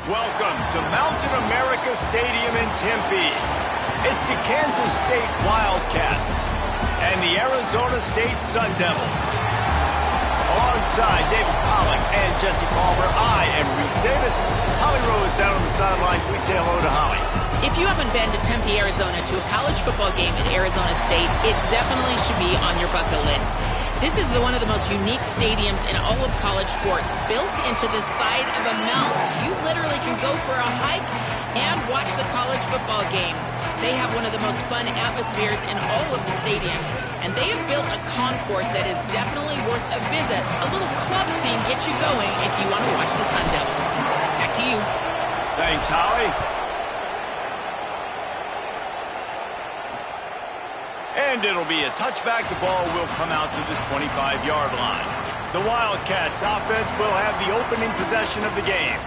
Welcome to Mountain America Stadium in Tempe. It's the Kansas State Wildcats and the Arizona State Sun Devils. Alongside David Pollack and Jesse Palmer, I am Reese Davis. Holly Rose down on the sidelines. We say hello to Holly. If you haven't been to Tempe, Arizona, to a college football game at Arizona State, it definitely should be on your bucket list. This is one of the most unique stadiums in all of college sports, built into the side of a mountain. You literally can go for a hike and watch the college football game. They have one of the most fun atmospheres in all of the stadiums, and they have built a concourse that is definitely worth a visit. A little club scene gets you going if you want to watch the Sun Devils. Back to you. Thanks, Holly. And it'll be a touchback. The ball will come out to the 25-yard line. The Wildcats offense will have the opening possession of the game.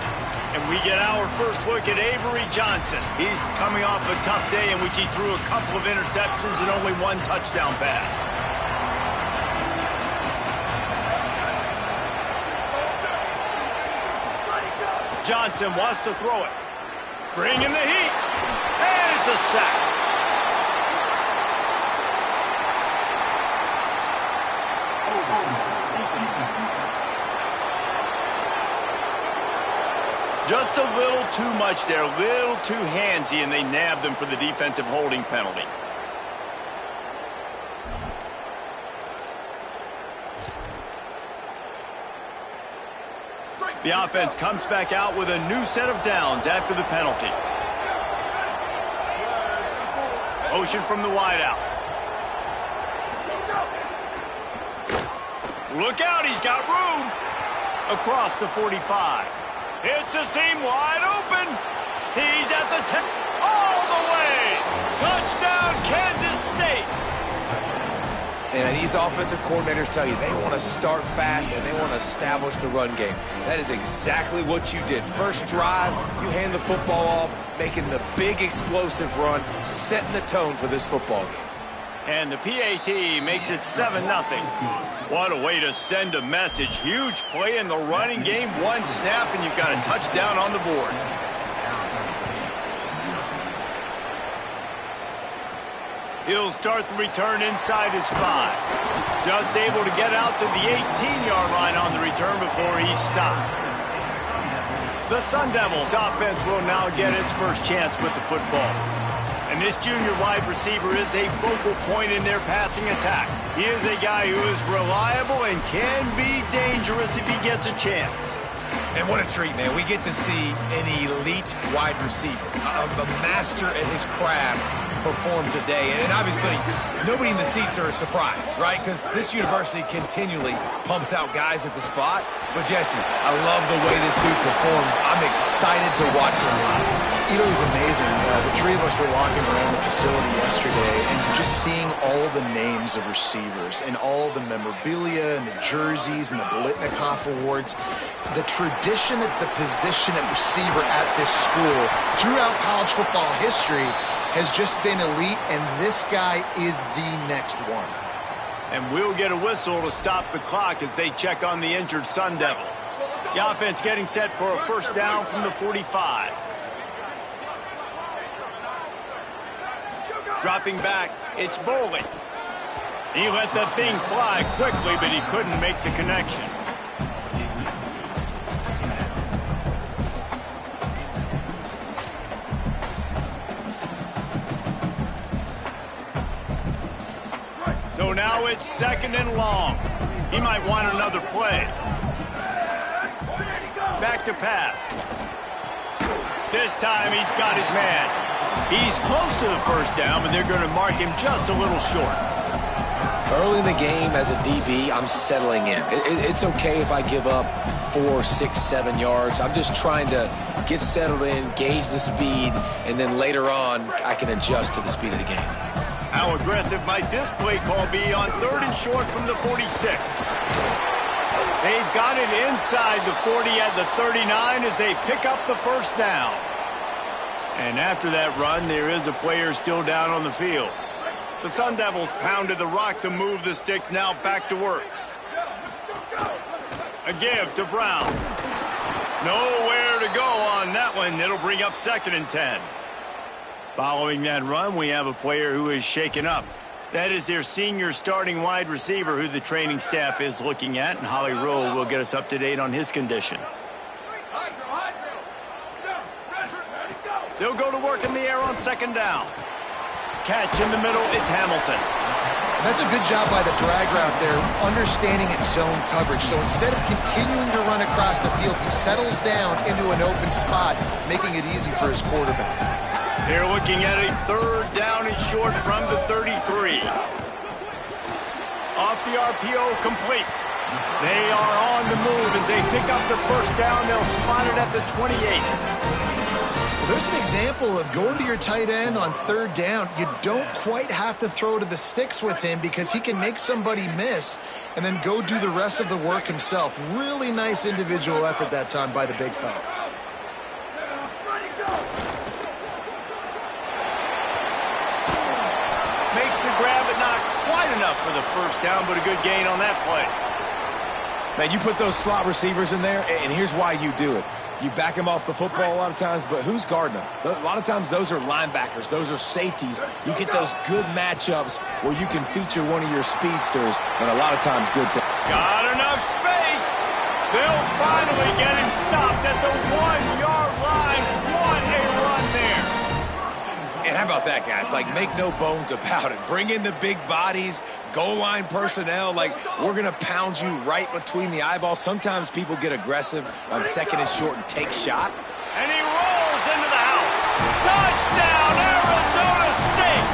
And we get our first look at Avery Johnson. He's coming off a tough day in which he threw a couple of interceptions and only one touchdown pass. Johnson wants to throw it. Bring in the heat. And it's a sack. Just a little too much there, a little too handsy, and they nabbed them for the defensive holding penalty. The offense comes back out with a new set of downs after the penalty. Motion from the wideout. Look out, he's got room. Across the 45. It's a seam wide open. He's at the 10. All the way. Touchdown, Kansas State. And these offensive coordinators tell you they want to start fast and they want to establish the run game. That is exactly what you did. First drive, you hand the football off, making the big explosive run, setting the tone for this football game. And the PAT makes it 7-0. What a way to send a message. Huge play in the running game. One snap, and you've got a touchdown on the board. He'll start the return inside his 5. Just able to get out to the 18-yard line on the return before he's stopped. The Sun Devils offense will now get its first chance with the football. And this junior wide receiver is a focal point in their passing attack. He is a guy who is reliable and can be dangerous if he gets a chance. And what a treat, man. We get to see an elite wide receiver, a master at his craft perform today. And obviously, nobody in the seats are surprised, right? Because this university continually pumps out guys at the spot. But, Jesse, I love the way this dude performs. I'm excited to watch him live. You know, it was amazing. The three of us were walking around the facility yesterday and just seeing all the names of receivers and all the memorabilia and the jerseys and the Biletnikoff Awards. The tradition at the position at receiver at this school throughout college football history has just been elite, and this guy is the next one. And we'll get a whistle to stop the clock as they check on the injured Sun Devil. The offense getting set for a first down from the 45. Dropping back, it's Boley. He let the thing fly quickly, but he couldn't make the connection. So now it's 2nd and long. He might want another play. Back to pass. This time he's got his man. He's close to the first down, but they're going to mark him just a little short. Early in the game as a DB, I'm settling in. It's okay if I give up 4, 6, 7 yards. I'm just trying to get settled in, gauge the speed, and then later on, I can adjust to the speed of the game. How aggressive might this play call be on 3rd and short from the 46? They've got it inside the 40 at the 39 as they pick up the first down. And after that run, there is a player still down on the field. The Sun Devils pounded the rock to move the sticks, now back to work. A give to Brown. Nowhere to go on that one. It'll bring up 2nd and 10. Following that run, we have a player who is shaken up. That is their senior starting wide receiver who the training staff is looking at, and Holly Rowe will get us up to date on his condition. They'll go to work in the air on 2nd down. Catch in the middle, it's Hamilton. That's a good job by the drag route there, understanding its zone coverage. So instead of continuing to run across the field, he settles down into an open spot, making it easy for his quarterback. They're looking at a 3rd down and short from the 33. Off the RPO, complete. They are on the move as they pick up the 1st down. They'll spot it at the 28. There's an example of going to your tight end on 3rd down. You don't quite have to throw to the sticks with him because he can make somebody miss and then go do the rest of the work himself. Really nice individual effort that time by the big fella. Makes the grab, but not quite enough for the 1st down, but a good gain on that play. Man, you put those slot receivers in there, and here's why you do it. You back them off the football a lot of times, but who's guarding them? A lot of times those are linebackers. Those are safeties. You get those good matchups where you can feature one of your speedsters, and a lot of times good things. Got enough space. They'll finally get him stopped at the 1-yard line. What a run there. And how about that, guys? Like, make no bones about it. Bring in the big bodies, goal line personnel. Like, we're going to pound you right between the eyeballs. Sometimes people get aggressive on 2nd and short and take shot. And he rolls into the house. Touchdown, Arizona State.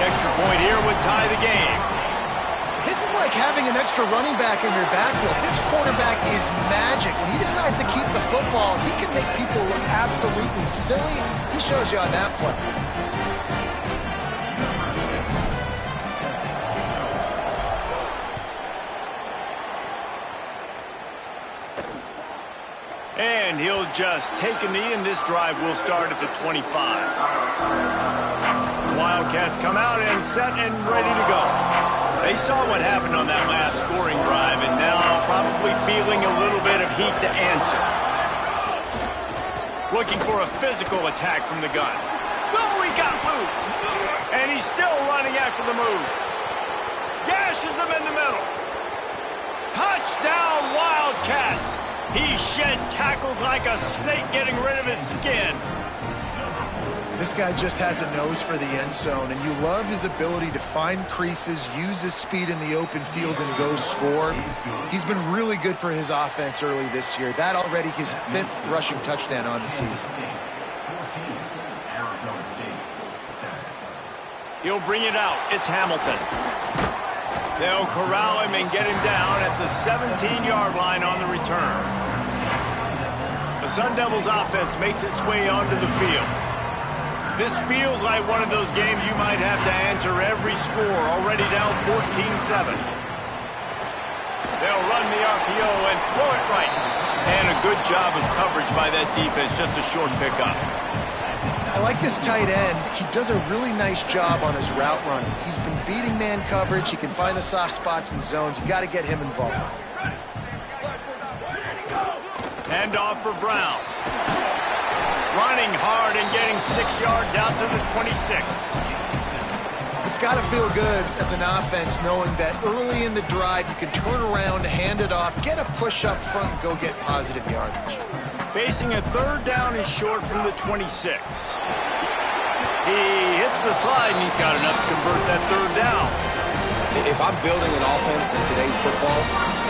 The extra point here would tie the game. This is like having an extra running back in your backfield. This quarterback is magic. When he decides to keep the football, he can make people look absolutely silly. He shows you on that play. And he'll just take a knee, and this drive will start at the 25. Wildcats come out and set and ready to go. They saw what happened on that last scoring drive, and now probably feeling a little bit of heat to answer. Looking for a physical attack from the gun. Oh, he got loose. And he's still running after the move. Gashes him in the middle. Touchdown, Wildcats. He shed tackles like a snake, getting rid of his skin. This guy just has a nose for the end zone, and you love his ability to find creases, use his speed in the open field, and go score. He's been really good for his offense early this year. That already his 5th rushing touchdown on the season. He'll bring it out. It's Hamilton. They'll corral him and get him down at the 17-yard line on the return. The Sun Devils offense makes its way onto the field. This feels like one of those games you might have to answer every score, already down 14-7. They'll run the RPO and throw it right. And a good job of coverage by that defense, just a short pickup. I like this tight end. He does a really nice job on his route running. He's been beating man coverage. He can find the soft spots and zones. You got to get him involved. Hand off for Brown. Running hard and getting 6 yards out to the 26. It's got to feel good as an offense knowing that early in the drive you can turn around, hand it off, get a push up front, and go get positive yardage. Facing a 3rd down and short from the 26. He hits the slide, and he's got enough to convert that 3rd down. If I'm building an offense in today's football,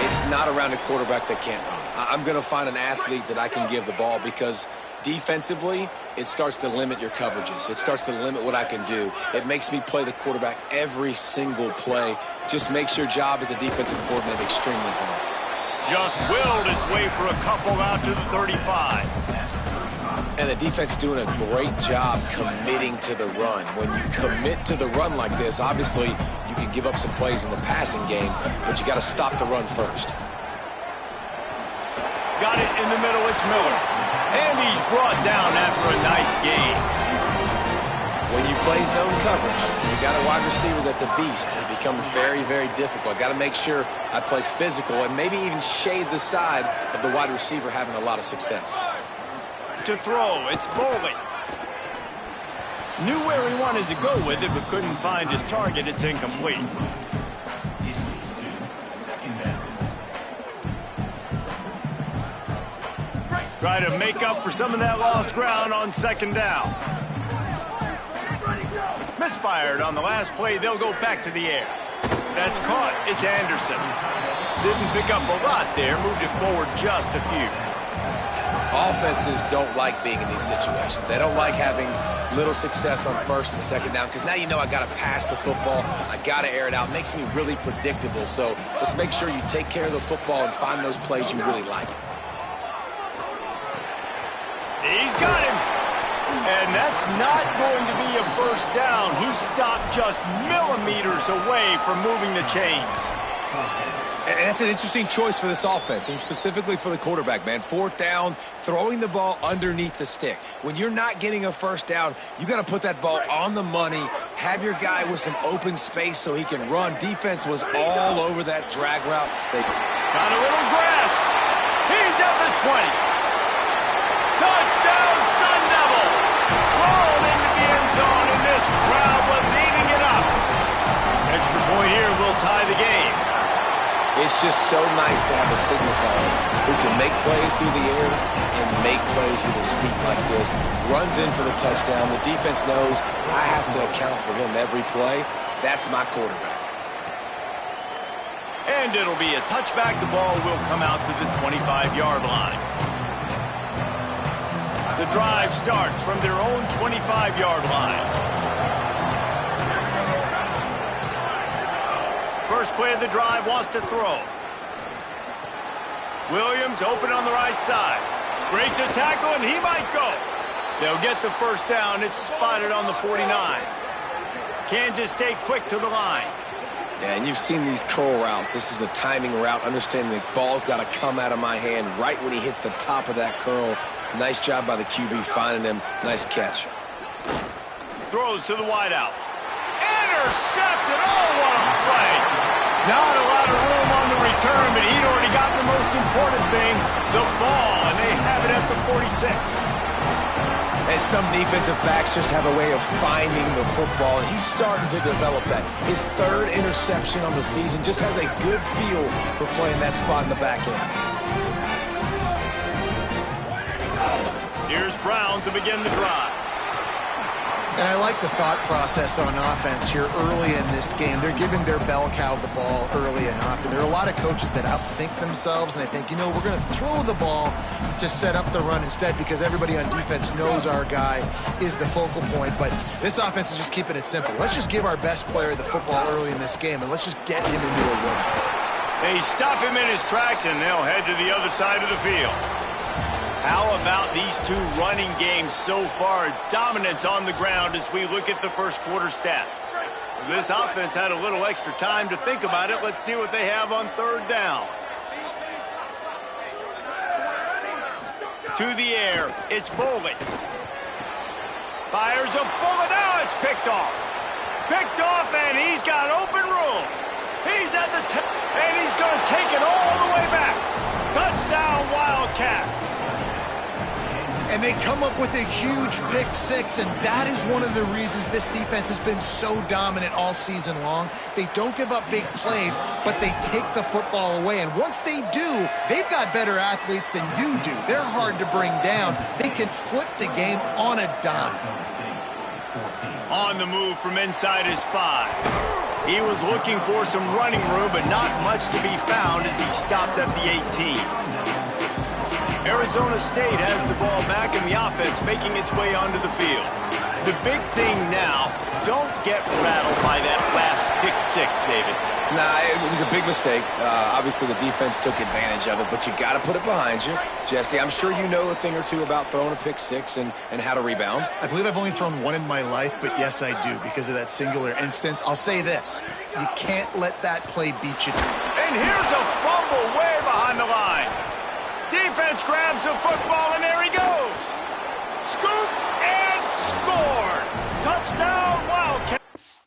it's not around a quarterback that can't run. I'm going to find an athlete that I can give the ball because defensively, it starts to limit your coverages. It starts to limit what I can do. It makes me play the quarterback every single play. Just makes your job as a defensive coordinator extremely hard. Just willed his way for a couple out to the 35. And the defense doing a great job committing to the run. When you commit to the run like this, obviously you can give up some plays in the passing game, but you got to stop the run first. Got it in the middle, it's Miller. And he's brought down after a nice gain. When you play zone coverage, you got a wide receiver that's a beast. It becomes very, very difficult. I got to make sure I play physical and maybe even shade the side of the wide receiver having a lot of success. to throw. It's Boley. Knew where he wanted to go with it, but couldn't find his target. It's incomplete. Try to make up for some of that lost ground on second down. Misfired on the last play. They'll go back to the air. That's caught. It's Anderson. Didn't pick up a lot there. Moved it forward just a few. Offenses don't like being in these situations. They don't like having little success on first and second down because now you know I got to pass the football. I got to air it out. It makes me really predictable. So let's make sure you take care of the football and find those plays you really like. He's got him. And that's not going to be a first down. He stopped just millimeters away from moving the chains. And that's an interesting choice for this offense, and specifically for the quarterback, man. Fourth down, throwing the ball underneath the stick. When you're not getting a first down, you got to put that ball on the money, have your guy with some open space so he can run. Defense was all over that drag route. They got a little grass. He's at the 20. Touchdown, Sun Devils! Rolled into the end zone, and this crowd was eating it up. Extra point here will tie the game. It's just so nice to have a signal caller who can make plays through the air and make plays with his feet like this. Runs in for the touchdown. The defense knows I have to account for him every play. That's my quarterback. And it'll be a touchback. The ball will come out to the 25-yard line. The drive starts from their own 25-yard line. First play of the drive wants to throw. Williams open on the right side. Breaks a tackle, and he might go. They'll get the first down. It's spotted on the 49. Kansas State quick to the line. Yeah, and you've seen these curl routes. This is a timing route, understanding the ball's got to come out of my hand right when he hits the top of that curl. Nice job by the QB finding him. Nice catch. Throws to the wideout. Intercepted. Oh, what a play. Not a lot of room on the return, but he'd already got the most important thing, the ball, and they have it at the 46. And some defensive backs just have a way of finding the football, and he's starting to develop that. His third interception on the season, just has a good feel for playing that spot in the back end. Here's Brown to begin the drive. And I like the thought process on offense here early in this game. They're giving their bell cow the ball early and often. There are a lot of coaches that outthink themselves, and they think, you know, we're going to throw the ball to set up the run instead because everybody on defense knows our guy is the focal point. But this offense is just keeping it simple. Let's just give our best player the football early in this game, and let's just get him into a win. They stop him in his tracks, and they'll head to the other side of the field. How about these two running games so far? Dominance on the ground as we look at the first quarter stats. This offense had a little extra time to think about it. Let's see what they have on third down. To the air, it's Boley. Fires a bullet. Now it's picked off. Picked off, and he's got open room. He's at the and he's going to take it all the way back. Touchdown, Wildcats. And they come up with a huge pick six, and that is one of the reasons this defense has been so dominant all season long. They don't give up big plays, but they take the football away. And once they do, they've got better athletes than you do. They're hard to bring down. They can flip the game on a dime. On the move from inside his 5. He was looking for some running room, but not much to be found as he stopped at the 18. Arizona State has the ball back in the offense, making its way onto the field. The big thing now, don't get rattled by that last pick six, David. Nah, it was a big mistake. Obviously, the defense took advantage of it, but you got to put it behind you. Jesse, I'm sure you know a thing or two about throwing a pick six and how to rebound. I believe I've only thrown one in my life, but yes, I do, because of that singular instance. I'll say this. You can't let that play beat you. And here's a fumble way behind the line. Defense grabs the football, and there he goes. Scooped and scored. Touchdown, Wildcats.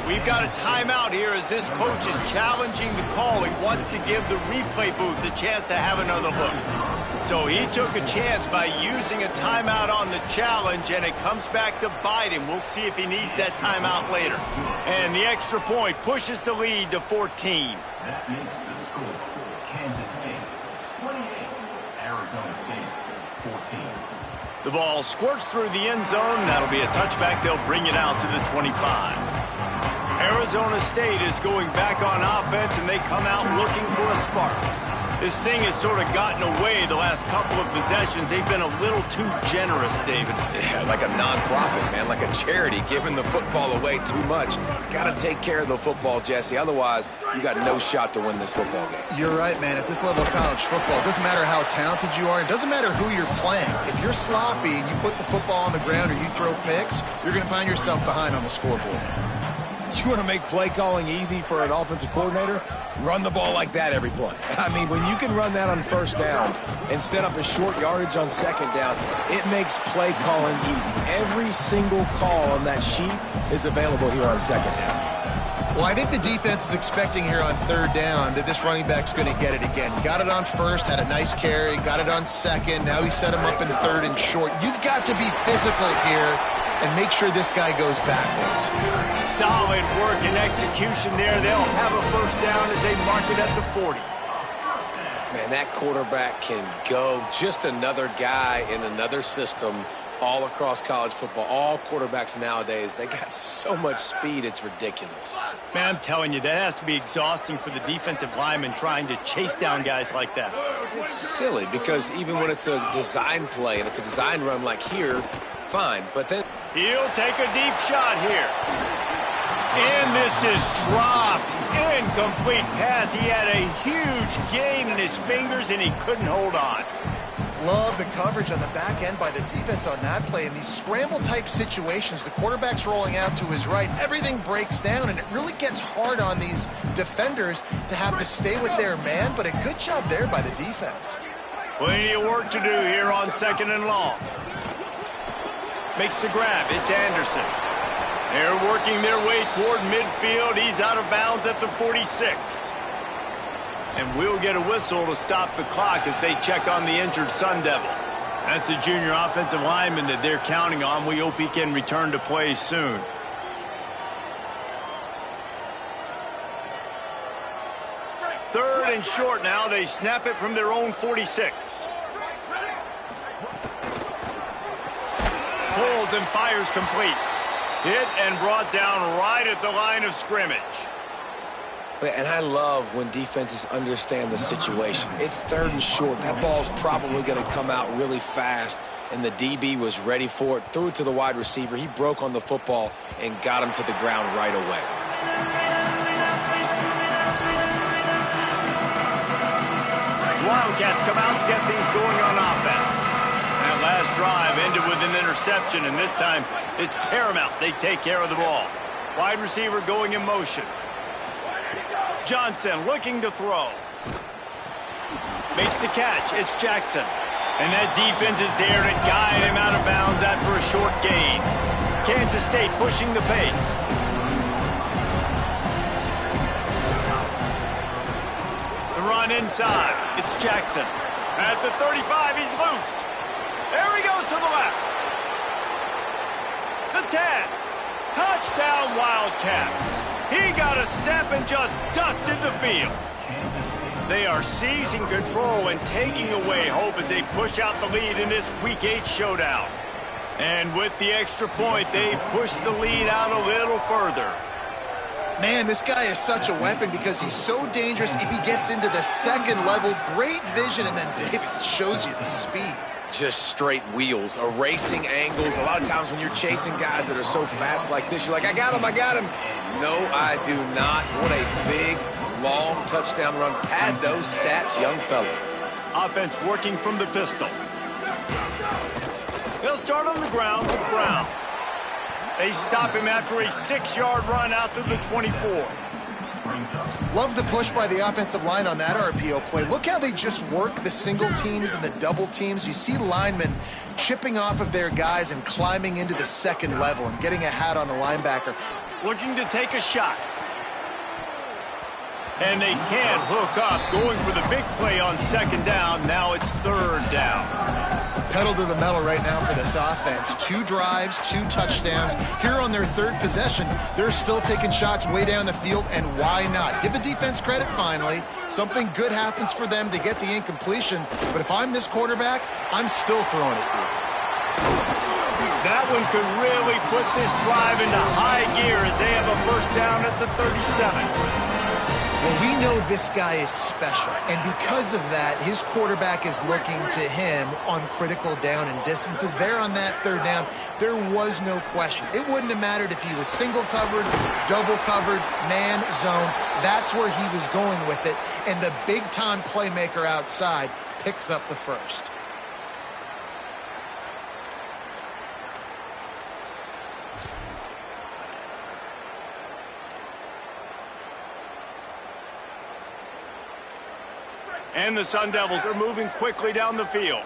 We've got a timeout. timeout here as this coach is challenging the call. He wants to give the replay booth a chance to have another look. So he took a chance by using a timeout on the challenge, and it comes back to bite him. We'll see if he needs that timeout later. And the extra point pushes the lead to 14. That makes the score Kansas State 28, Arizona State 14. The ball squirts through the end zone. That'll be a touchback. They'll bring it out to the 25. Arizona State is going back on offense, and they come out looking for a spark. This thing has sort of gotten away the last couple of possessions. They've been a little too generous, David. Yeah, like a nonprofit, man, like a charity, giving the football away too much. Got to take care of the football, Jesse. Otherwise, you got no shot to win this football game. You're right, man. At this level of college football, it doesn't matter how talented you are. It doesn't matter who you're playing. If you're sloppy and you put the football on the ground or you throw picks, you're going to find yourself behind on the scoreboard. You want to make play calling easy for an offensive coordinator? Run the ball like that every play. I mean, when you can run that on first down and set up a short yardage on second down, it makes play calling easy. Every single call on that sheet is available here on second down. Well, I think the defense is expecting here on third down that this running back's going to get it again. He got it on first, had a nice carry, got it on second. Now he set him up in third and short. You've got to be physical here and make sure this guy goes backwards. Solid work and execution there. They'll have a first down as they mark it at the 40. Man, that quarterback can go. Just another guy in another system all across college football. All quarterbacks nowadays, they got so much speed, it's ridiculous. Man, I'm telling you, that has to be exhausting for the defensive lineman trying to chase down guys like that. It's silly because even when it's a design play and it's a design run like here, fine, but then he'll take a deep shot here. And this is dropped. Incomplete pass. He had a huge gain in his fingers, and he couldn't hold on. Love the coverage on the back end by the defense on that play. In these scramble-type situations, the quarterback's rolling out to his right. Everything breaks down, and it really gets hard on these defenders to have to stay with their man, but a good job there by the defense. Plenty of work to do here on second and long. Makes the grab. It's Anderson. They're working their way toward midfield. He's out of bounds at the 46. And we'll get a whistle to stop the clock as they check on the injured Sun Devil. That's the junior offensive lineman that they're counting on. We hope he can return to play soon. Third and short now. They snap it from their own 46. Pulls and fires complete. Hit and brought down right at the line of scrimmage. And I love when defenses understand the situation. It's third and short. That ball's probably going to come out really fast, and the DB was ready for it. Threw it to the wide receiver. He broke on the football and got him to the ground right away. Wildcats come out to get things going on offense. That last drive ended with an interception, and this time it's paramount they take care of the ball. Wide receiver going in motion. Johnson looking to throw. Makes the catch. It's Jackson. And that defense is there to guide him out of bounds after a short gain. Kansas State pushing the pace. The run inside. It's Jackson. At the 35, he's loose. There he goes to the left. The 10. Touchdown, Wildcats. He got a step and just dusted the field. They are seizing control and taking away hope as they push out the lead in this Week 8 showdown. And with the extra point, they push the lead out a little further. Man, this guy is such a weapon because he's so dangerous if he gets into the second level. Great vision, and then David shows you the speed. Just straight wheels, erasing angles. A lot of times when you're chasing guys that are so fast like this, you're like, I got him, I got him. No, I do not. What a big, long touchdown run. Pad those stats, young fella. Offense working from the pistol. They'll start on the ground with Brown. They stop him after a 6-yard run out to the 24. Love the push by the offensive line on that RPO play. Look how they just work the single teams and the double teams. You see linemen chipping off of their guys and climbing into the second level and getting a hat on the linebacker. Looking to take a shot. And they can't hook up. Going for the big play on second down. Now it's third down. Pedal to the metal right now for this offense. 2 drives, 2 touchdowns. Here on their third possession, they're still taking shots way down the field, and why not? Give the defense credit finally. Something good happens for them to get the incompletion, but if I'm this quarterback, I'm still throwing it here. That one could really put this drive into high gear as they have a first down at the 37. Well, we know this guy is special, and because of that, his quarterback is looking to him on critical down and distances. There on that third down, there was no question. It wouldn't have mattered if he was single covered, double covered, man, zone. That's where he was going with it, and the big-time playmaker outside picks up the first. And the Sun Devils are moving quickly down the field.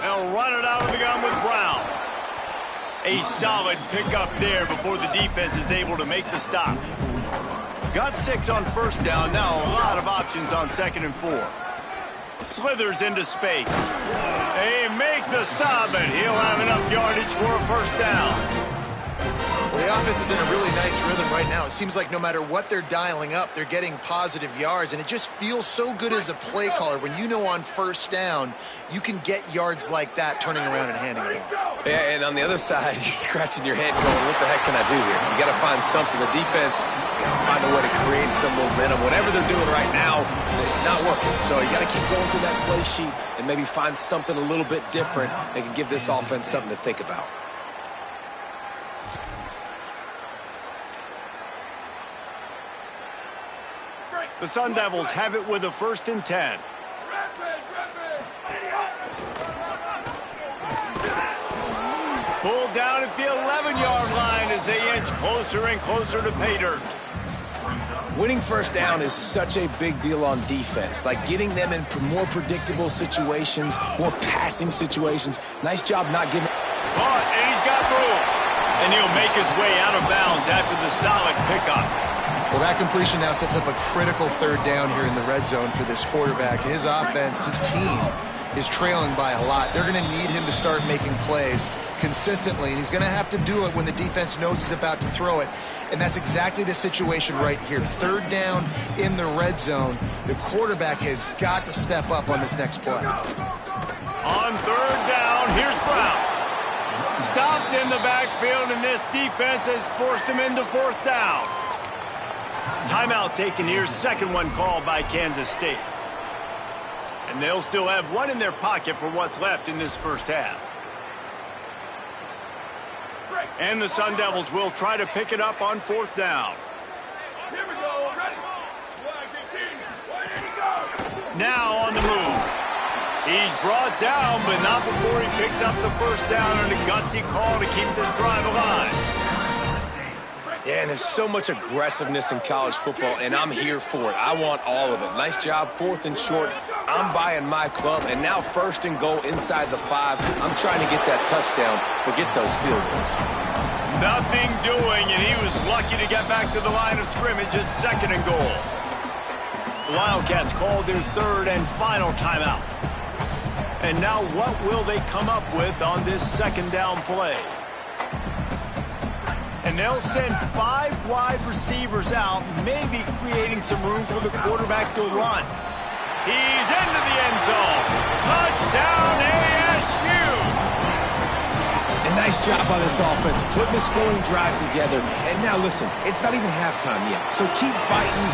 They'll run it out of the gun with Brown. A solid pickup there before the defense is able to make the stop. Got 6 on first down. Now a lot of options on 2nd and 4. Slithers into space. They make the stop, and he'll have enough yardage for a first down. Well, the offense is in a really nice rhythm right now. It seems like no matter what they're dialing up, they're getting positive yards, and it just feels so good as a play caller when you know on first down you can get yards like that turning around and handing it off. Yeah, and on the other side, you're scratching your head going, what the heck can I do here? You got to find something. The defense has got to find a way to create some momentum. Whatever they're doing right now, it's not working. So you got to keep going through that play sheet and maybe find something a little bit different that can give this offense something to think about. The Sun Devils have it with a 1st and 10. Pulled down at the 11-yard line as they inch closer and closer to pay dirt. Winning first down is such a big deal on defense, like getting them in more predictable situations, more passing situations. Nice job not giving. Caught, and he's got room. And he'll make his way out of bounds after the solid pickup. Well, that completion now sets up a critical third down here in the red zone for this quarterback. His offense, his team, is trailing by a lot. They're going to need him to start making plays consistently, and he's going to have to do it when the defense knows he's about to throw it. And that's exactly the situation right here. Third down in the red zone. The quarterback has got to step up on this next play. On third down, here's Brown. Stopped in the backfield, and this defense has forced him into 4th down. Timeout taken here, 2nd one called by Kansas State. And they'll still have 1 in their pocket for what's left in this first half. And the Sun Devils will try to pick it up on 4th down. Here we go, ready? Now on the move. He's brought down, but not before he picks up the first down on a gutsy call to keep this drive alive. Yeah, and there's so much aggressiveness in college football, and I'm here for it. I want all of it. Nice job, 4th and short. I'm buying my club, and now 1st and goal inside the 5. I'm trying to get that touchdown. Forget those field goals. Nothing doing, and he was lucky to get back to the line of scrimmage at 2nd and goal. The Wildcats called their 3rd and final timeout. And now what will they come up with on this 2nd down play? And they'll send 5 wide receivers out, maybe creating some room for the quarterback to run. He's into the end zone. Touchdown, ASU! A nice job by this offense, putting the scoring drive together. And now, listen, it's not even halftime yet. So keep fighting,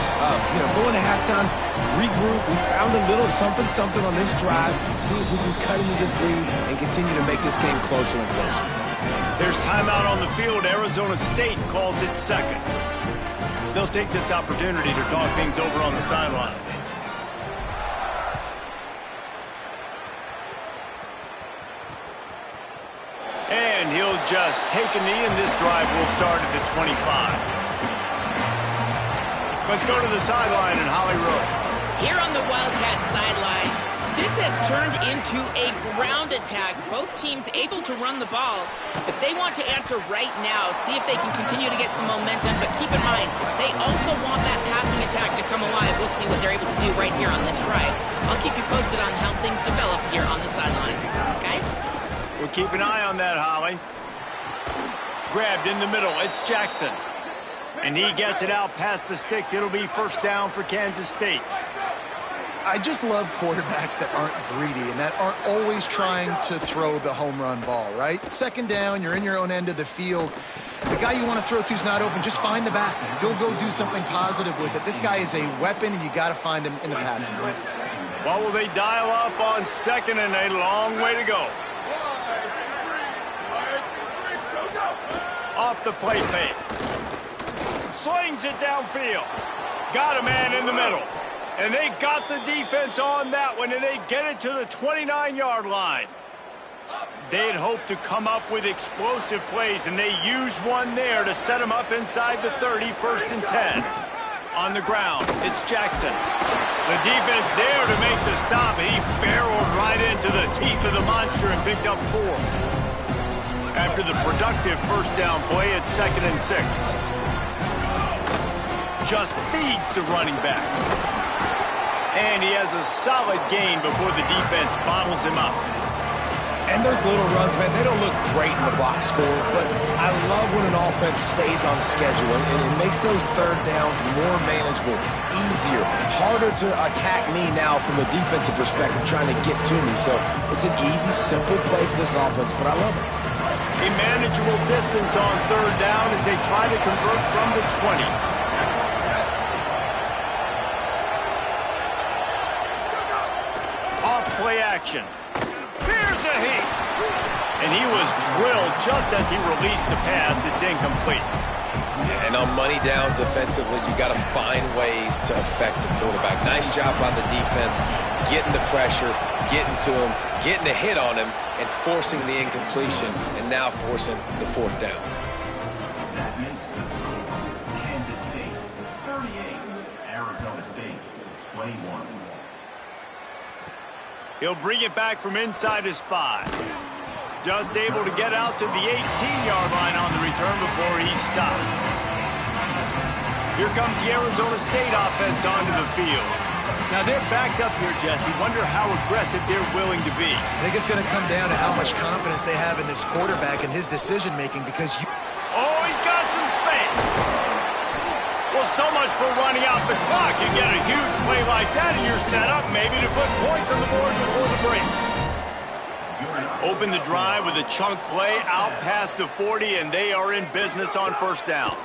going to halftime, regroup. We found a little something on this drive. See if we can cut into this lead and continue to make this game closer and closer. There's timeout on the field. Arizona State calls it 2nd. They'll take this opportunity to talk things over on the sideline. And he'll just take a knee, and this drive will start at the 25. Let's go to the sideline in Holly Rowe. Here on the Wildcat sideline, This has turned into a ground attack. Both teams able to run the ball, but they want to answer right now, see if they can continue to get some momentum. But keep in mind, they also want that passing attack to come alive. We'll see what they're able to do right here on this drive. I'll keep you posted on how things develop here on the sideline. Guys? We'll keep an eye on that, Holly. Grabbed in the middle. It's Jackson. And he gets it out past the sticks. It'll be first down for Kansas State. I just love quarterbacks that aren't greedy and that aren't always trying to throw the home run ball, right? Second down, you're in your own end of the field. The guy you want to throw to is not open. Just find the back. He'll go do something positive with it. This guy is a weapon, and you got to find him in the passing game. What will they dial up on second and a long way to go? Off the play fake. Slings it downfield. Got a man in the middle. And they got the defense on that one, and they get it to the 29-yard line. They'd hoped to come up with explosive plays, and they used one there to set them up inside the 30, first and 10. On the ground, it's Jackson. The defense there to make the stop. He barreled right into the teeth of the monster and picked up 4. After the productive first down play, it's second and 6. Just feeds the running back. And he has a solid gain before the defense bottles him up. And those little runs, man, they don't look great in the box score, but I love when an offense stays on schedule, and it makes those third downs more manageable, easier, harder to attack me now from the defensive perspective, trying to get to me. So it's an easy, simple play for this offense, but I love it. A manageable distance on third down as they try to convert from the 20. Play action. Here's a heat. And he was drilled just as he released the pass. It's incomplete. Yeah, and on money down defensively, you got to find ways to affect the quarterback. Nice job by the defense, getting the pressure, getting to him, getting a hit on him, and forcing the incompletion, and now forcing the fourth down. That makes the score Kansas State 38, Arizona State 21. He'll bring it back from inside his 5. Just able to get out to the 18-yard line on the return before he stopped. Here comes the Arizona State offense onto the field. Now they're backed up here, Jesse. Wonder how aggressive they're willing to be. I think it's going to come down to how much confidence they have in this quarterback and his decision-making, because Oh, he's got some space. Well, so much for running out the clock. You get a huge play like that, and you're set up maybe to put points on the board before the break. Open the drive with a chunk play out past the 40, and they are in business on first down.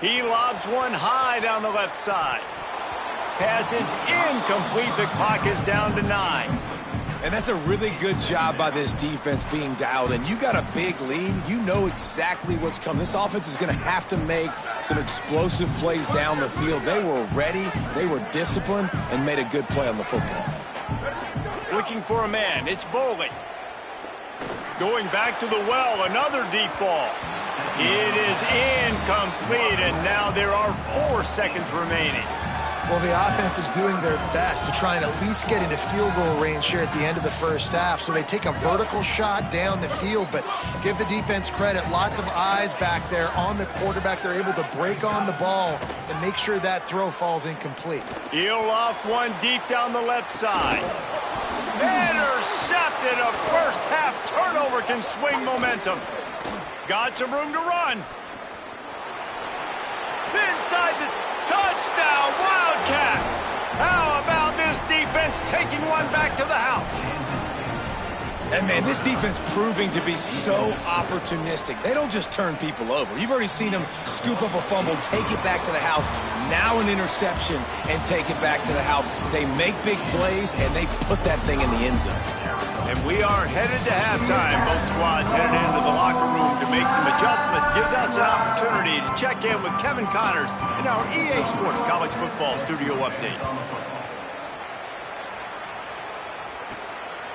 He lobs one high down the left side. Pass is incomplete. The clock is down to 9. And that's a really good job by this defense being dialed in. You got a big lead. You know exactly what's coming. This offense is going to have to make some explosive plays down the field. They were ready, they were disciplined, and made a good play on the football. Looking for a man. It's Bowling. Going back to the well, another deep ball. It is incomplete, and now there are 4 seconds remaining. well, the offense is doing their best to try and at least get into field goal range here at the end of the first half. So they take a vertical shot down the field, but give the defense credit. Lots of eyes back there on the quarterback. They're able to break on the ball and make sure that throw falls incomplete. He'll loft one deep down the left side. Intercepted. A first half turnover can swing momentum. Got some room to run. Inside the touchdown, Wildcats. How about this defense taking one back to the house? And, man, this defense proving to be so opportunistic. They don't just turn people over. You've already seen them scoop up a fumble, take it back to the house, now an interception, and take it back to the house. They make big plays, and they put that thing in the end zone. And we are headed to halftime. Both squads headed into the locker room to make some adjustments. Gives us an opportunity to check in with Kevin Connors in our EA Sports College Football Studio Update.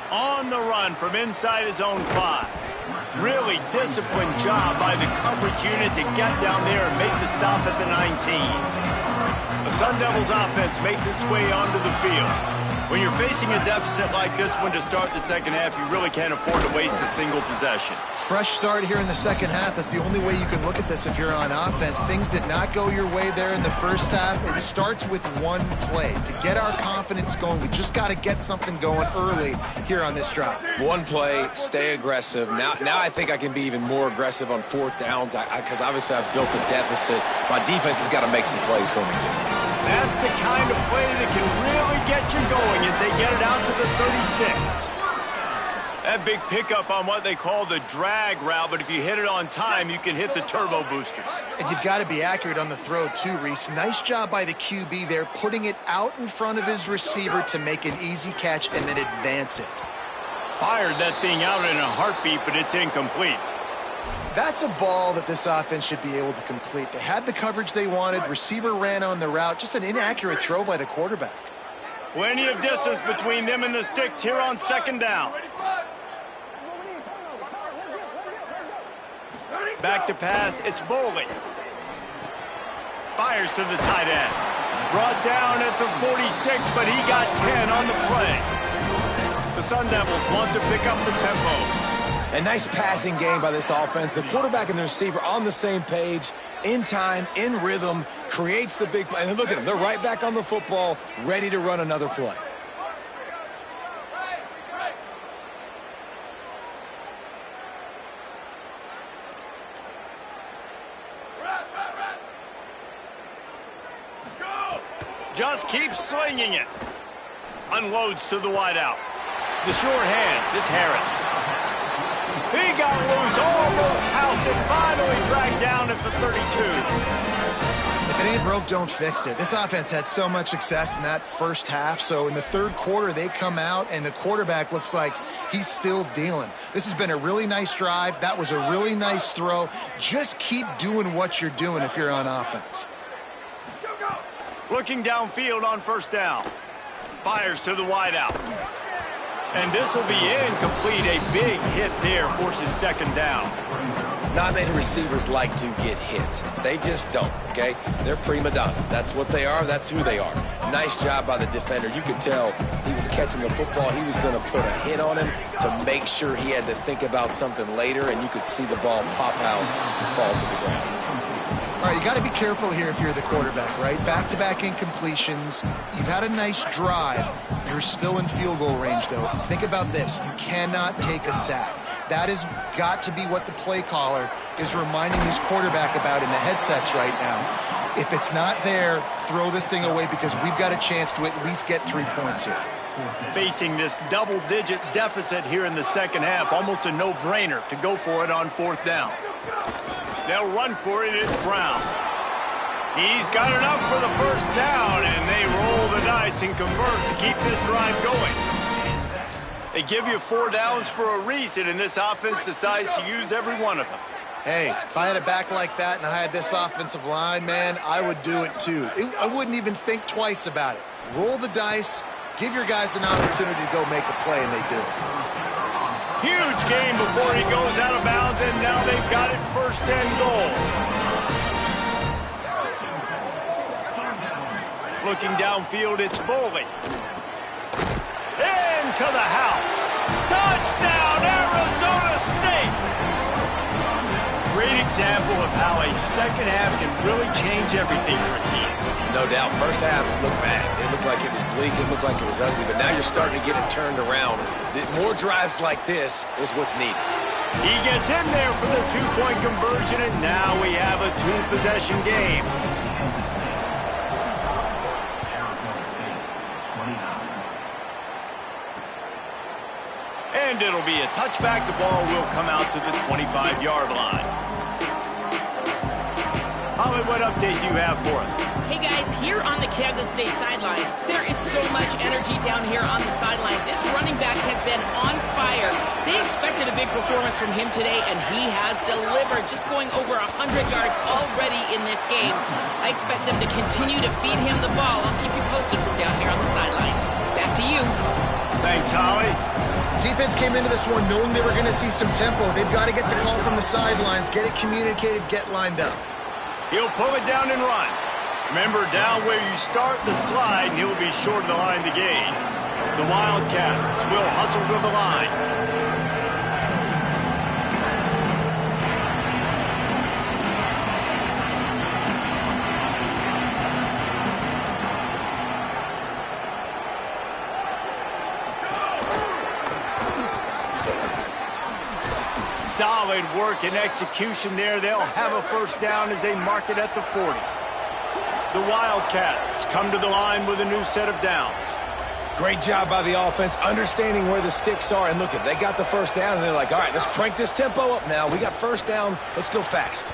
On the run from inside his own 5. Really disciplined job by the coverage unit to get down there and make the stop at the 19. The Sun Devils offense makes its way onto the field. When you're facing a deficit like this one to start the second half, you really can't afford to waste a single possession. Fresh start here in the second half. That's the only way you can look at this if you're on offense. Things did not go your way there in the first half. It starts with one play. To get our confidence going, we just got to get something going early here on this drive. One play, stay aggressive. Now I think I can be even more aggressive on fourth downs because obviously I've built a deficit. My defense has got to make some plays for me too. That's the kind of play that can really get you going as they get it out to the 36. That big pickup on what they call the drag route, but if you hit it on time, you can hit the turbo boosters. And you've got to be accurate on the throw too, Reese. Nice job by the QB there, putting it out in front of his receiver to make an easy catch and then advance it. Fired that thing out in a heartbeat, but it's incomplete. That's a ball that this offense should be able to complete. They had the coverage they wanted. Receiver ran on the route. Just an inaccurate throw by the quarterback. Plenty of distance between them and the sticks here on second down. Back to pass, it's Boley. Fires to the tight end. Brought down at the 46, but he got 10 on the play. The Sun Devils want to pick up the tempo. A nice passing game by this offense. The quarterback and the receiver on the same page, in time, in rhythm, creates the big play. And look at them. They're right back on the football, ready to run another play. Just keeps slinging it. Unloads to the wideout. The sure hands, it's Harris. He got loose, almost housed it, finally dragged down at the 32. If it ain't broke, don't fix it. This offense had so much success in that first half, so in the third quarter, they come out, and the quarterback looks like he's still dealing. This has been a really nice drive. That was a really nice throw. Just keep doing what you're doing if you're on offense. Looking downfield on first down. Fires to the wideout. And this will be incomplete. A big hit there forces second down. Not many receivers like to get hit. They just don't, okay? They're prima donnas. That's what they are. That's who they are. Nice job by the defender. You could tell he was catching the football. He was going to put a hit on him to make sure he had to think about something later, and you could see the ball pop out and fall to the ground. All right, you got to be careful here if you're the quarterback, right? Back-to-back incompletions. You've had a nice drive. You're still in field goal range, though. Think about this. You cannot take a sack. That has got to be what the play caller is reminding his quarterback about in the headsets right now. If it's not there, throw this thing away because we've got a chance to at least get 3 points here. Facing this double-digit deficit here in the second half, almost a no-brainer to go for it on fourth down. They'll run for it. It's Brown. He's got enough for the first down, and they roll the dice and convert to keep this drive going. They give you 4 downs for a reason, and this offense decides to use every one of them. Hey, if I had a back like that and I had this offensive line, man, I would do it too. I wouldn't even think twice about it. Roll the dice, give your guys an opportunity to go make a play, and they do. Huge game before he goes out of bounds, and now they've got it first and goal. Looking downfield, it's Boley. Into the house. Touchdown, Arizona State! Great example of how a second half can really change everything for a team. No doubt. First half, it looked bad. It looked like it was bleak. It looked like it was ugly. But now you're starting to get it turned around. More drives like this is what's needed. He gets in there for the 2-point conversion, and now we have a 2-possession game. Arizona State, 29. And it'll be a touchback. The ball will come out to the 25-yard line. Holly, what update do you have for us? Hey guys, here on the Kansas State sideline, there is so much energy down here on the sideline. This running back has been on fire. They expected a big performance from him today, and he has delivered, just going over 100 yards already in this game. I expect them to continue to feed him the ball. I'll keep you posted from down here on the sidelines. Back to you. Thanks, Holly. Defense came into this one knowing they were going to see some tempo. They've got to get the call from the sidelines, get it communicated, get lined up. He'll pull it down and run. Remember, down where you start the slide, and he'll be short of the line to gain. The Wildcats will hustle to the line. Solid work and execution there. They'll have a first down as they mark it at the 40. The Wildcats come to the line with a new set of downs. Great job by the offense, understanding where the sticks are. And look, they got the first down, and they're like, all right, let's crank this tempo up now. We got first down. Let's go fast.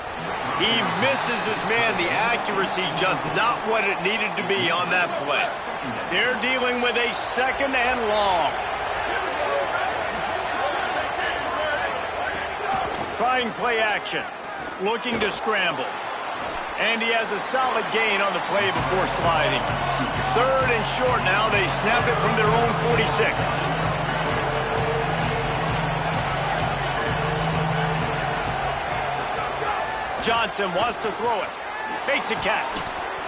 He misses his man. The accuracy just not what it needed to be on that play. They're dealing with a second and long. Trying play action. Looking to scramble. And he has a solid gain on the play before sliding. Third and short now. They snap it from their own 46. Johnson wants to throw it. Makes a catch.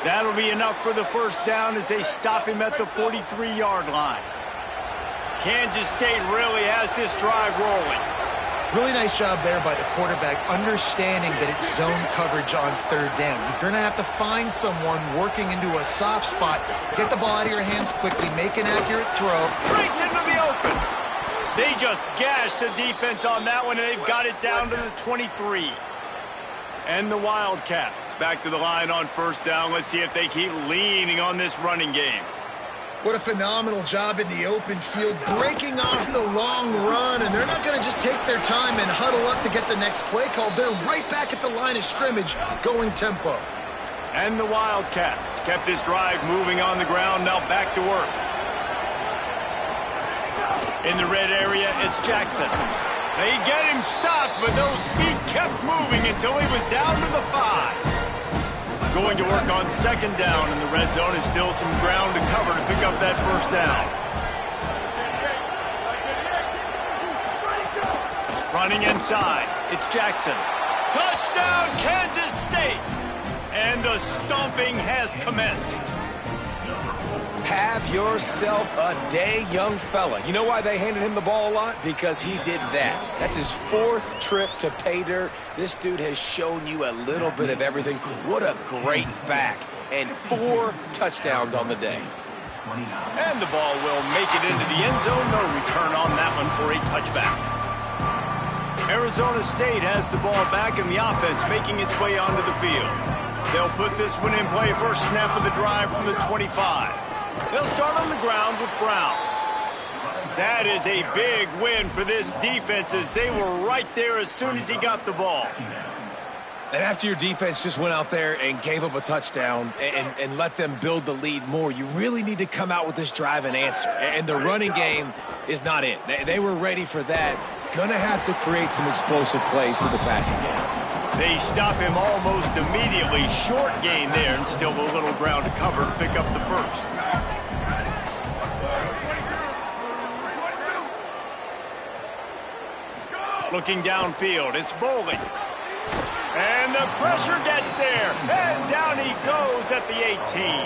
That'll be enough for the first down as they stop him at the 43-yard line. Kansas State really has this drive rolling. Really nice job there by the quarterback, understanding that it's zone coverage on third down. You're going to have to find someone working into a soft spot, get the ball out of your hands quickly, make an accurate throw. Breaks into the open. They just gashed the defense on that one, and they've got it down to the 23. And the Wildcats back to the line on first down. Let's see if they keep leaning on this running game. What a phenomenal job in the open field, breaking off the long run, and they're not going to just take their time and huddle up to get the next play called. They're right back at the line of scrimmage, going tempo. And the Wildcats kept this drive moving on the ground, now back to work. In the red area, it's Jackson. They get him stopped, but those feet kept moving until he was down to the 5. Going to work on second down in the red zone. Is still some ground to cover to pick up that first down. Running inside, it's Jackson. Touchdown, Kansas State! And the stomping has commenced. Have yourself a day, young fella. You know why they handed him the ball a lot? Because he did that. That's his 4th trip to pay dirt. This dude has shown you a little bit of everything. What a great back. And 4 touchdowns on the day. And the ball will make it into the end zone. No return on that one for a touchback. Arizona State has the ball back and the offense making its way onto the field. They'll put this one in play. First snap of the drive from the 25. They'll start on the ground with Brown. That is a big win for this defense as they were right there as soon as he got the ball. And after your defense just went out there and gave up a touchdown and let them build the lead more, you really need to come out with this drive and answer. And the running game is not it. They were ready for that. Gonna have to create some explosive plays to the passing game. They stop him almost immediately. Short gain there and still a little ground to cover to pick up the first. Looking downfield, it's Bowling. And the pressure gets there. And down he goes at the 18.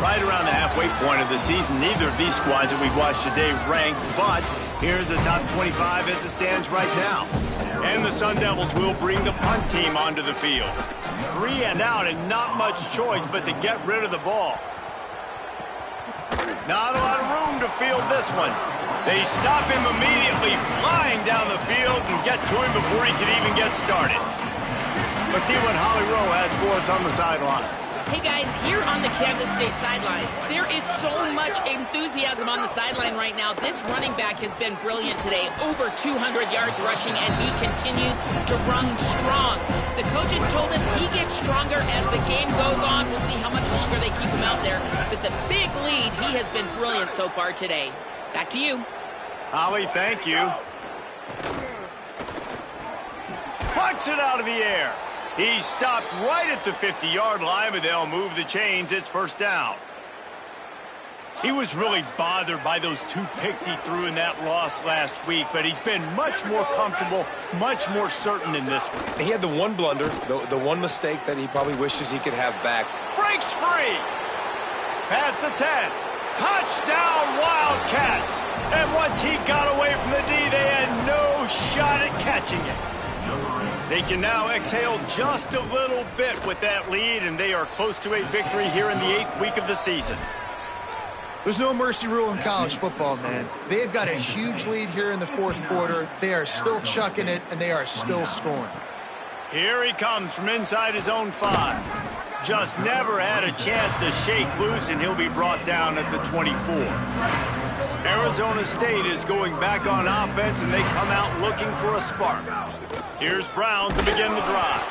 Right around the halfway point of the season, neither of these squads that we've watched today ranked, but here's the top 25 as it stands right now. And the Sun Devils will bring the punt team onto the field. 3 and out and not much choice but to get rid of the ball. Not a lot of room to field this one. They stop him immediately, flying down the field and get to him before he can even get started. Let's see what Holly Rowe has for us on the sideline. Hey guys, here on the Kansas State sideline, there is so much enthusiasm on the sideline right now. This running back has been brilliant today, over 200 yards rushing, and he continues to run strong. The coaches told us he gets stronger as the game goes on. We'll see how much longer they keep him out there. With a big lead, he has been brilliant so far today. Back to you. Holly, thank you. Punts it out of the air. He stopped right at the 50-yard line, but they'll move the chains. It's first down. He was really bothered by those 2 picks he threw in that loss last week, but he's been much more comfortable, much more certain in this one. He had the one blunder, the one mistake that he probably wishes he could have back. Breaks free. Past the 10. Touchdown, Wildcats. And once he got away from the D, they had no shot at catching it. They can now exhale just a little bit with that lead, and they are close to a victory here in the 8th week of the season. There's no mercy rule in college football, man. They've got a huge lead here in the 4th quarter. They are still chucking it, and they are still scoring. Here he comes from inside his own 5. Just never had a chance to shake loose, and he'll be brought down at the 24. Arizona State is going back on offense, and they come out looking for a spark. Here's Brown to begin the drive.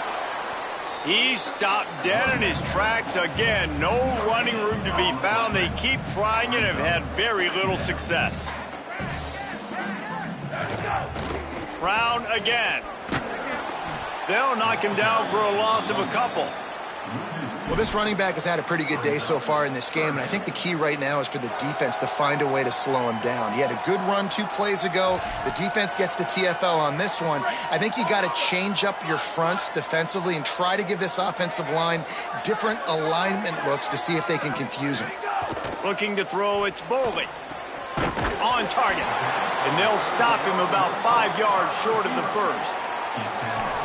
He stopped dead in his tracks again. No running room to be found. They keep trying and have had very little success. Brown again. They'll knock him down for a loss of a couple. Well, this running back has had a pretty good day so far in this game, and I think the key right now is for the defense to find a way to slow him down. He had a good run 2 plays ago. The defense gets the TFL on this one. I think you got to change up your fronts defensively and try to give this offensive line different alignment looks to see if they can confuse him. Looking to throw, it's Boley. On target. And they'll stop him about 5 yards short of the first.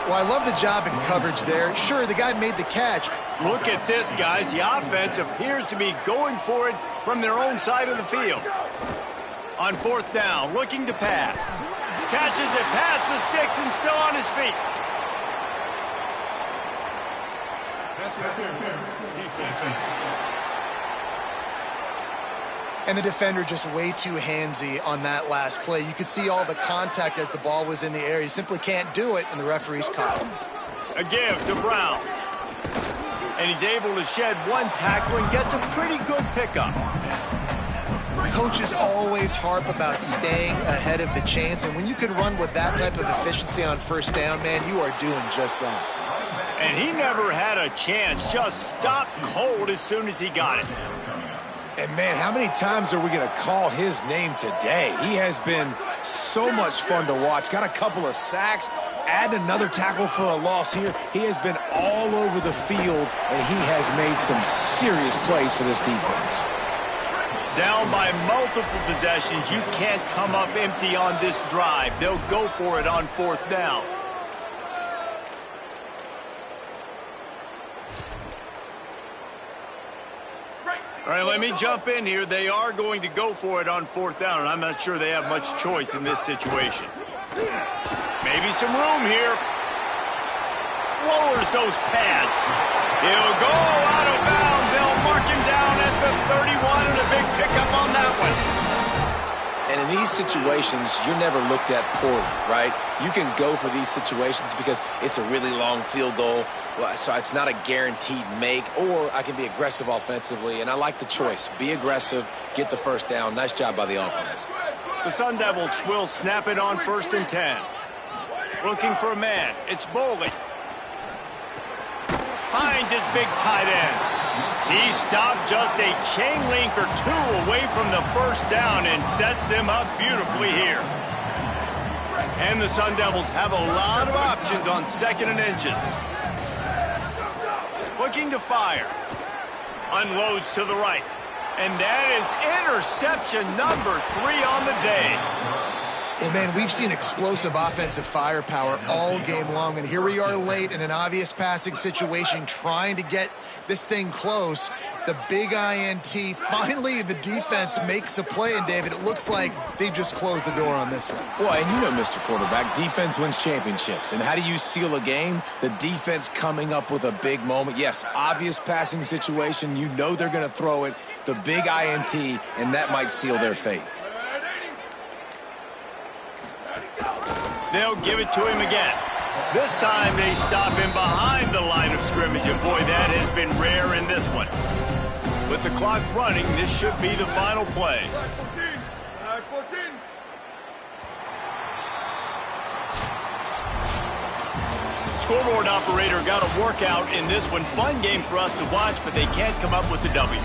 Well, I love the job in coverage there. Sure, the guy made the catch. Look at this, guys. The offense appears to be going for it from their own side of the field. On 4th down, looking to pass. Catches it past the sticks and still on his feet. And the defender just way too handsy on that last play. You could see all the contact as the ball was in the air. He simply can't do it, and the referee's caught him. A give to Brown. And he's able to shed 1 tackle and gets a pretty good pickup. Coaches always harp about staying ahead of the chains, and when you can run with that type of efficiency on 1st down, man, you are doing just that. And he never had a chance. Just stopped cold as soon as he got it. And, man, how many times are we going to call his name today? He has been so much fun to watch. Got a couple of sacks, add another tackle for a loss here. He has been all over the field, and he has made some serious plays for this defense. Down by multiple possessions, you can't come up empty on this drive. They'll go for it on 4th down. All right, let me jump in here. They are going to go for it on 4th down, and I'm not sure they have much choice in this situation. Maybe some room here. Lowers those pads. He'll go out of bounds. They'll mark him down at the 31, and a big pickup on that one. And in these situations, you're never looked at poorly, right? You can go for these situations because it's a really long field goal, so it's not a guaranteed make, or I can be aggressive offensively, and I like the choice. Be aggressive, get the 1st down. Nice job by the offense. The Sun Devils will snap it on 1st and 10. Looking for a man. It's Boley. Finds his big tight end. He stopped just a chain link or 2 away from the 1st down and sets them up beautifully here. And the Sun Devils have a lot of options on 2nd and inches. Looking to fire. Unloads to the right. And that is interception number 3 on the day. Well, man, we've seen explosive offensive firepower all game long, and here we are late in an obvious passing situation trying to get this thing close. The big INT, finally the defense makes a play, and David, it looks like they've just closed the door on this one. Well, and you know, Mr. Quarterback, defense wins championships. And how do you seal a game? The defense coming up with a big moment. Yes, obvious passing situation. You know they're going to throw it. The big INT, and that might seal their fate. They'll give it to him again. This time they stop him behind the line of scrimmage, and boy, that has been rare in this one. With the clock running, this should be the final play. Scoreboard operator got a workout in this one. Fun game for us to watch, but they can't come up with the W.